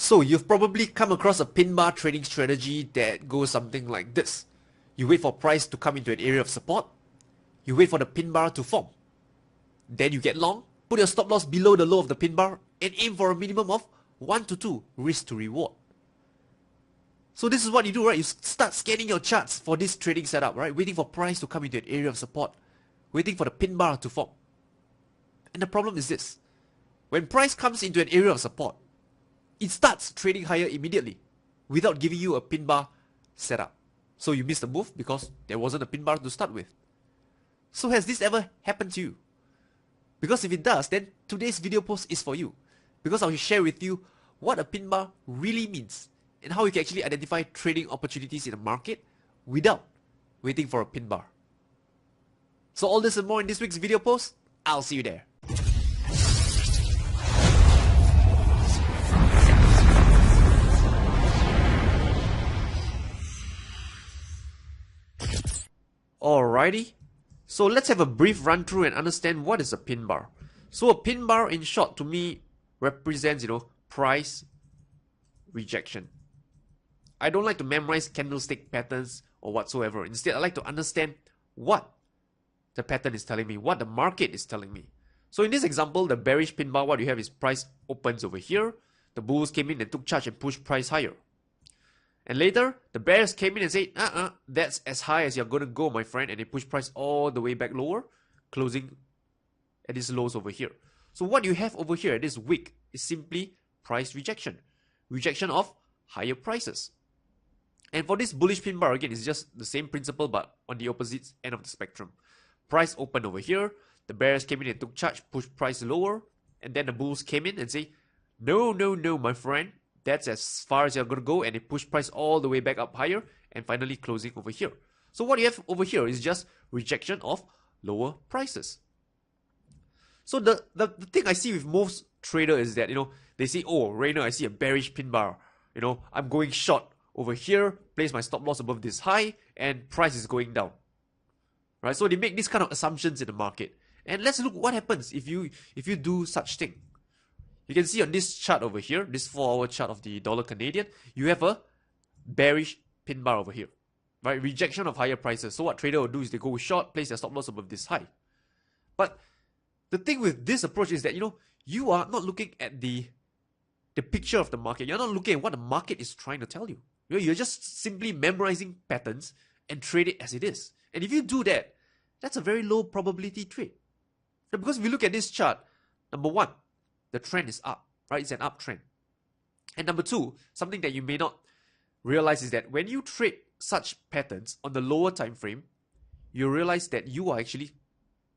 So you've probably come across a pin bar trading strategy that goes something like this. You wait for price to come into an area of support. You wait for the pin bar to form. Then you get long, put your stop loss below the low of the pin bar and aim for a minimum of 1 to 2 risk to reward. So this is what you do, right? You start scanning your charts for this trading setup, right? Waiting for price to come into an area of support. Waiting for the pin bar to form. And the problem is this. When price comes into an area of support, it starts trading higher immediately without giving you a pin bar setup. So you missed the move because there wasn't a pin bar to start with. So has this ever happened to you? Because if it does, then today's video post is for you. Because I will share with you what a pin bar really means and how you can actually identify trading opportunities in the market without waiting for a pin bar. So all this and more in this week's video post. I'll see you there. Alrighty, so let's have a brief run through and understand what is a pin bar. So a pin bar in short to me represents, price rejection. I don't like to memorize candlestick patterns or whatsoever. Instead, I like to understand what the pattern is telling me, what the market is telling me. So in this example, the bearish pin bar, what you have is price opens over here. The bulls came in and took charge and pushed price higher. And later, the bears came in and said, that's as high as you're going to go, my friend. And they pushed price all the way back lower, closing at these lows over here. So what you have over here at this wick is simply price rejection. Rejection of higher prices. And for this bullish pin bar, again, it's just the same principle, but on the opposite end of the spectrum. Price opened over here. The bears came in and took charge, pushed price lower. And then the bulls came in and say, no, my friend. That's as far as you're going to go, and it pushed price all the way back up higher and finally closing over here. So what you have over here is just rejection of lower prices. So the thing I see with most traders is that, they say, oh, Rainer, I see a bearish pin bar. I'm going short over here, place my stop loss above this high, and price is going down. Right? So they make these kind of assumptions in the market. And let's look what happens if you do such thing. You can see on this chart over here, this 4-hour chart of the dollar Canadian, you have a bearish pin bar over here, right? Rejection of higher prices. So what trader will do is they go short, place their stop loss above this high. But the thing with this approach is that, you are not looking at the picture of the market. You're not looking at what the market is trying to tell you. You're just simply memorizing patterns and trade it as it is. And if you do that, that's a very low probability trade. Because if you look at this chart, number one, the trend is up, right? It's an uptrend. And number two, something that you may not realize is that when you trade such patterns on the lower time frame, you realize that you are actually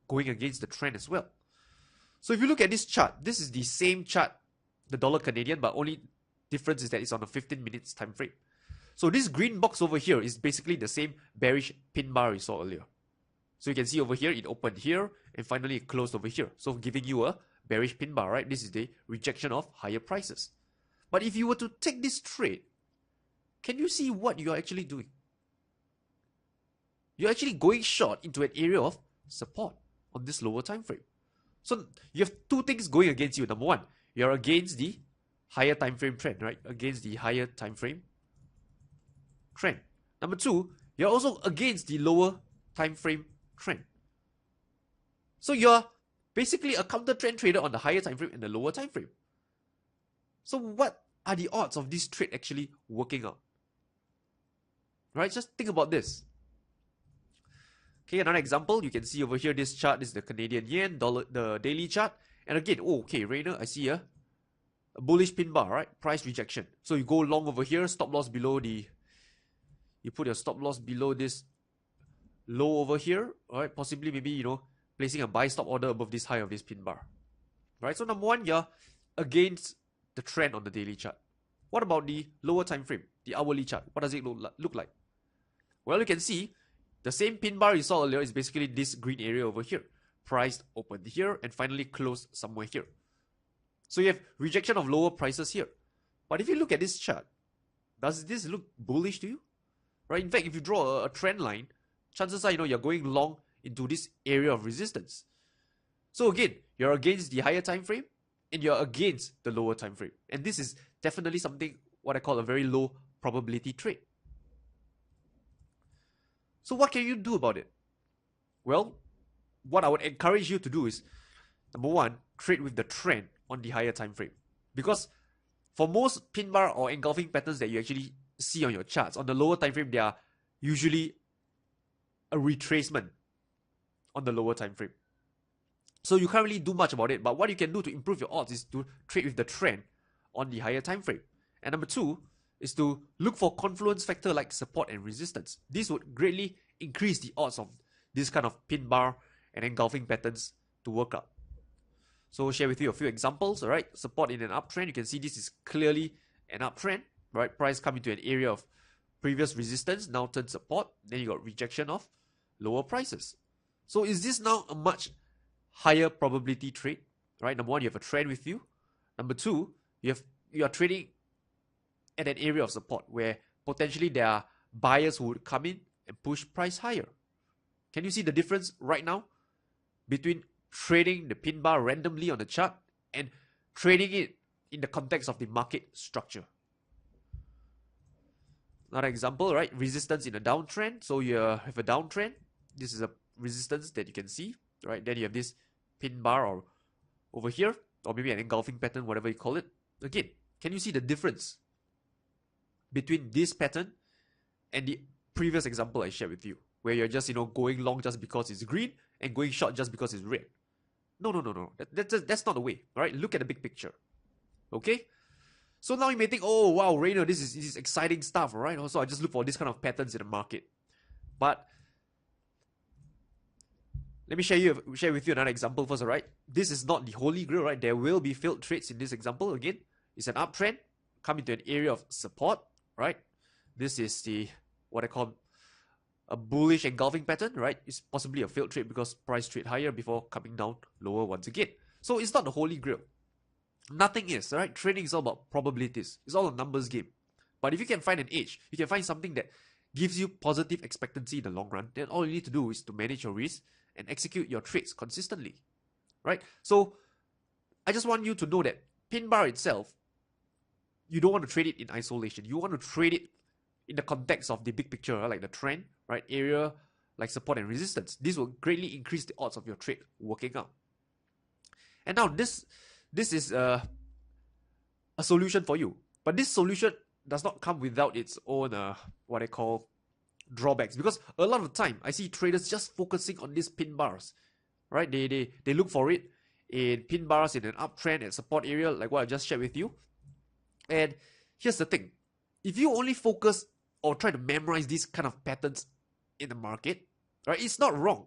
going against the trend as well. So if you look at this chart, this is the same chart, the dollar Canadian, but only difference is that it's on a 15 minutes time frame. So this green box over here is basically the same bearish pin bar we saw earlier. So you can see over here, it opened here and finally it closed over here. So giving you a bearish pin bar, right? This is the rejection of higher prices. But if you were to take this trade, can you see what you are actually doing? You're actually going short into an area of support on this lower time frame. So you have two things going against you. Number one, you're against the higher time frame trend, right? Against the higher time frame trend. Number two, you're also against the lower time frame trend. So you're basically a counter trend trader on the higher time frame and the lower time frame. So what are the odds of this trade actually working out? Right? Just think about this. Okay, another example, you can see over here, this chart is the Canadian yen, the daily chart. And again, okay, Rainer, I see a bullish pin bar, right? Price rejection. So you go long over here, stop loss below you put your stop loss below this low over here, right? Possibly maybe, placing a buy stop order above this high of this pin bar. Right? So number one, you're against the trend on the daily chart. What about the lower time frame, the hourly chart? What does it look like? Well, you can see the same pin bar you saw earlier is basically this green area over here. Price opened here and finally closed somewhere here. So you have rejection of lower prices here. But if you look at this chart, does this look bullish to you? Right? In fact, if you draw a trend line, chances are, you're going long into this area of resistance. So again, you're against the higher time frame and you're against the lower time frame. And this is definitely something what I call a very low probability trade. So what can you do about it? Well, what I would encourage you to do is, number one, trade with the trend on the higher time frame. Because for most pin bar or engulfing patterns that you actually see on your charts, on the lower time frame, they are usually a retracement on the lower time frame. So you can't really do much about it, but what you can do to improve your odds is to trade with the trend on the higher time frame. And number two is to look for confluence factor like support and resistance. This would greatly increase the odds of this kind of pin bar and engulfing patterns to work out. So I'll share with you a few examples. All right, support in an uptrend. You can see this is clearly an uptrend. Right, price come into an area of previous resistance, now turn support. Then you got rejection of lower prices. So is this now a much higher probability trade? Right, number one, you have a trend with you. Number two, you are trading at an area of support where potentially there are buyers who would come in and push price higher. Can you see the difference right now between trading the pin bar randomly on the chart and trading it in the context of the market structure? Another example, right? Resistance in a downtrend. So you have a downtrend. This is a resistance that you can see, right? Then you have this pin bar or over here, or maybe an engulfing pattern, whatever you call it. Again, can you see the difference between this pattern and the previous example I shared with you, where you're just, going long just because it's green and going short just because it's red? No. That's not the way. All right, look at the big picture. Okay? So now you may think, oh wow, Rainer, this is exciting stuff, right? Also, I just look for this kind of patterns in the market. But let me share with you another example first, all right? This is not the holy grail, right? There will be failed trades in this example. Again, it's an uptrend, come into an area of support, right? This is what I call a bullish engulfing pattern, right? It's possibly a failed trade because price trade higher before coming down lower once again. So it's not the holy grail. Nothing is, right? Trading is all about probabilities. It's all a numbers game. But if you can find an edge, you can find something that gives you positive expectancy in the long run, then all you need to do is to manage your risk and execute your trades consistently, right? So I just want you to know that pin bar itself, you don't want to trade it in isolation. You want to trade it in the context of the big picture, right? Like the trend, right? Area like support and resistance. This will greatly increase the odds of your trade working out. And now this is a solution for you. But this solution does not come without its own, what I call drawbacks. Because a lot of the time, I see traders just focusing on these pin bars, right? They look for it in pin bars in an uptrend and support area, like what I just shared with you. And here's the thing. If you only focus or try to memorize these kind of patterns in the market, right, it's not wrong.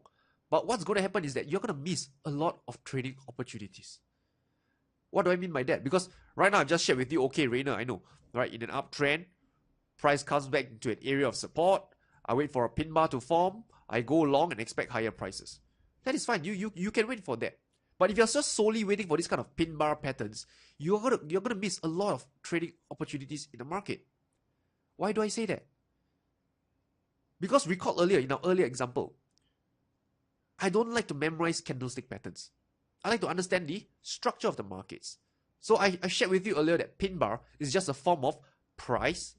But what's going to happen is that you're going to miss a lot of trading opportunities. What do I mean by that? Because right now I've just shared with you, okay, Rainer, I know, right? In an uptrend, price comes back into an area of support. I wait for a pin bar to form. I go long and expect higher prices. That is fine. You can wait for that. But if you're just solely waiting for this kind of pin bar patterns, you're gonna miss a lot of trading opportunities in the market. Why do I say that? Because recall earlier, in our earlier example, I don't like to memorize candlestick patterns. I like to understand the structure of the markets. So I shared with you earlier that pin bar is just a form of price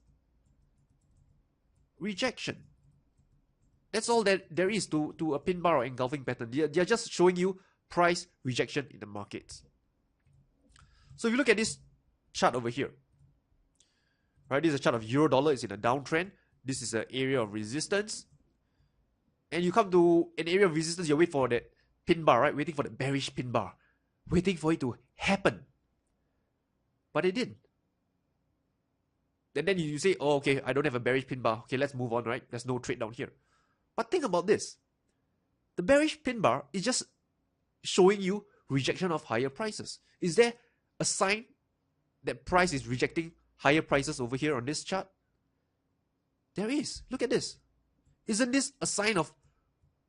rejection. That's all that there is to a pin bar or engulfing pattern. They're just showing you price rejection in the markets. So if you look at this chart over here, right? This is a chart of euro dollar. It's in a downtrend. This is an area of resistance. And you come to an area of resistance, you wait for that pin bar, right? Waiting for the bearish pin bar. Waiting for it to happen. But it didn't. And then you say, oh, okay, I don't have a bearish pin bar. Okay, let's move on, right? There's no trade down here. But think about this. The bearish pin bar is just showing you rejection of higher prices. Is there a sign that price is rejecting higher prices over here on this chart? There is. Look at this. Isn't this a sign of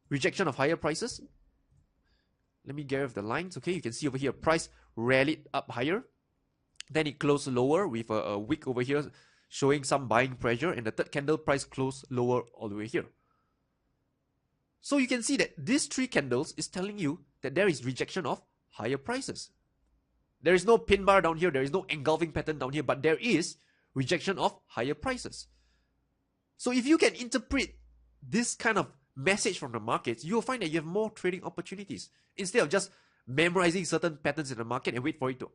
rejection of higher prices? Let me get rid of the lines. Okay, you can see over here, price rallied up higher. Then it closed lower with a wick over here showing some buying pressure. And the third candle, price closed lower all the way here. So you can see that these three candles is telling you that there is rejection of higher prices. There is no pin bar down here. There is no engulfing pattern down here, but there is rejection of higher prices. So if you can interpret this kind of message from the markets, you'll find that you have more trading opportunities instead of just memorizing certain patterns in the market and wait for it to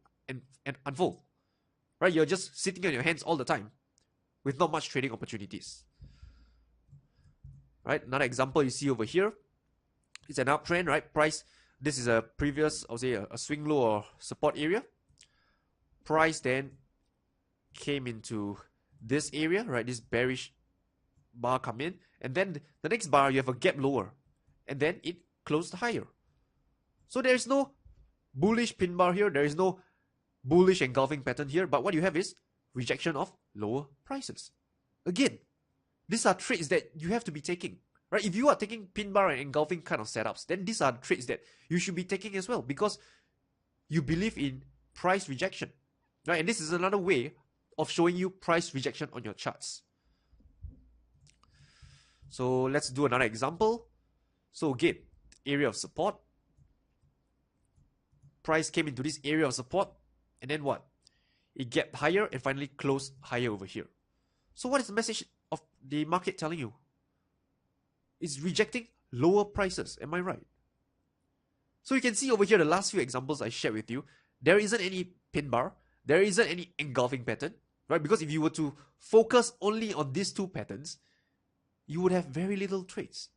unfold. Right? You're just sitting on your hands all the time with not much trading opportunities. Right? Another example you see over here, it's an uptrend, right? Price, this is a previous, I would say a swing low or support area. Price then came into this area, right? This bearish bar come in, and then the next bar you have a gap lower, and then it closed higher. So there is no bullish pin bar here, there is no bullish engulfing pattern here, but what you have is rejection of lower prices. Again, these are trades that you have to be taking, right? If you are taking pin bar and engulfing kind of setups, then these are the trades that you should be taking as well, because you believe in price rejection, right? And this is another way of showing you price rejection on your charts. So let's do another example. So again, area of support. Price came into this area of support, and then what? It gapped higher and finally closed higher over here. So what is the message of the market telling you? It's rejecting lower prices, am I right? So you can see over here the last few examples I shared with you, there isn't any pin bar, there isn't any engulfing pattern, right? Because if you were to focus only on these two patterns, you would have very little trades.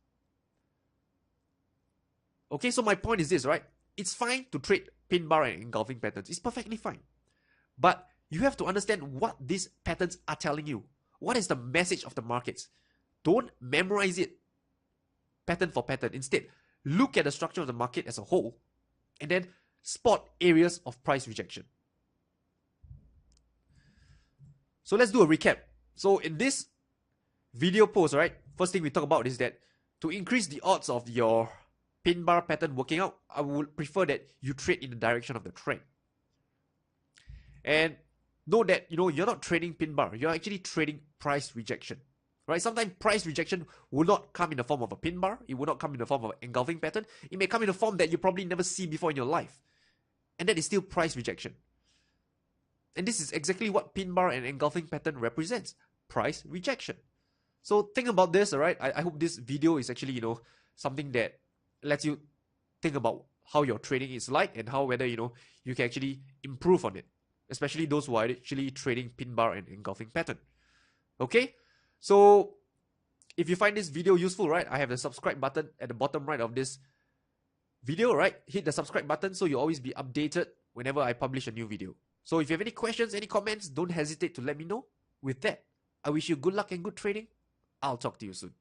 Okay, so my point is this, right? It's fine to trade pin bar and engulfing patterns. It's perfectly fine. But you have to understand what these patterns are telling you. What is the message of the markets? Don't memorize it pattern for pattern. Instead, look at the structure of the market as a whole and then spot areas of price rejection. So let's do a recap. So in this video post, right, first thing we talk about is that to increase the odds of your pin bar pattern working out, I would prefer that you trade in the direction of the trend. And know that, you're not trading pin bar, you're actually trading price rejection. Right? Sometimes price rejection will not come in the form of a pin bar, it will not come in the form of an engulfing pattern, it may come in a form that you probably never see before in your life. And that is still price rejection. And this is exactly what pin bar and engulfing pattern represents, price rejection. So think about this, alright? I hope this video is actually, something that lets you think about how your trading is like and how whether, you can actually improve on it. Especially those who are actually trading pin bar and engulfing pattern. Okay? So if you find this video useful, right, I have the subscribe button at the bottom right of this video, right? Hit the subscribe button so you'll always be updated whenever I publish a new video. So if you have any questions, any comments, don't hesitate to let me know. With that, I wish you good luck and good trading. I'll talk to you soon.